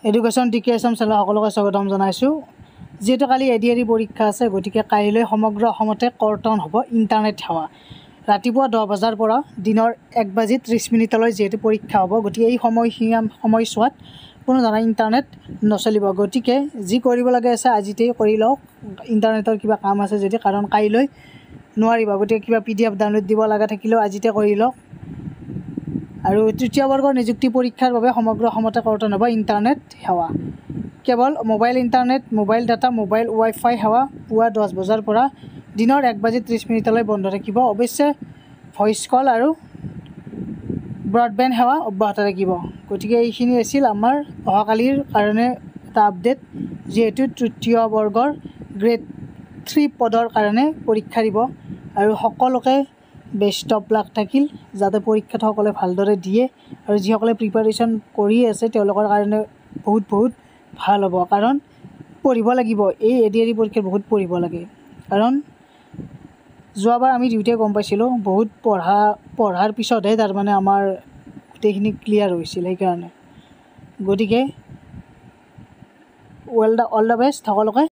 Education ডিকেএছএম channel সকলোকে স্বাগতম জনাইছোঁ। যেহেতু কালি এডিআৰই পৰীক্ষা আছে, গতিকে কাইলৈ সমগ্ৰ অসমতে কৰ্তন হ'ব ইণ্টাৰনেট সেৱা। ৰাতিপুৱা 10 বজাৰ পৰা দিনৰ 1:30 যিহেতু পৰীক্ষা হ'ব, গতিকে এই সময়ছোৱাত কোনো ধৰণৰ ইণ্টাৰনেট নচলিব। গতিকে যি কৰিব লাগে আছে আজিতেই কৰি লওক, ইণ্টাৰনেটৰ কিবা কাম আছে যদি, কাৰণ কাইলৈ নোৱাৰিব। গতিকে কিবা PDF ডাউনলোড দিব লগা থাকিলেও আজিতে কৰি লওক। আৰু তৃতীয় বৰ্গৰ নিযুক্তি পৰীক্ষাৰ বাবে সমগ্ৰ অসমতে কৰ্তন হ'ব ইণ্টাৰনেট সেৱা। কেৱল mobile internet, mobile data, mobile wifi সেৱা পুৱা 10 বজাৰ পৰা দিনৰ 1:30 বন্ধ থাকিব। অৱশ্যে ভইচ কল আৰু ব্ৰডবেণ্ড সেৱা অব্যাহত থাকিব। গতিকে এইখিনি আছিল আমাৰ অহাকালিৰ কাৰণে এটা আপডেট। যিহেতু তৃতীয় বৰ্গৰ গ্ৰেড 3 পদৰ কাৰণে পৰীক্ষা দিব আৰু সকলোকে বেষ্ট অফ লাক থাকিল, যাতে পৰীক্ষাত সকলে ভালদৰে দিয়ে আৰু যিসকলে প্ৰিপাৰেশ্যন কৰি আছে তেওঁলোকৰ কাৰণে বহুত ভাল হ'ব। কাৰণ পঢ়িব লাগিব, এই এডিআৰই পৰীক্ষাত বহুত পঢ়িব লাগে। কাৰণ যোৱাবাৰ আমি দুয়োটাই গম পাইছিলোঁ, বহুত পঢ়াৰ পিছতহে তাৰমানে আমাৰ গোটেইখিনি ক্লিয়াৰ হৈছিল। সেইকাৰণে গতিকে অল দ্য বেষ্ট সকলোকে।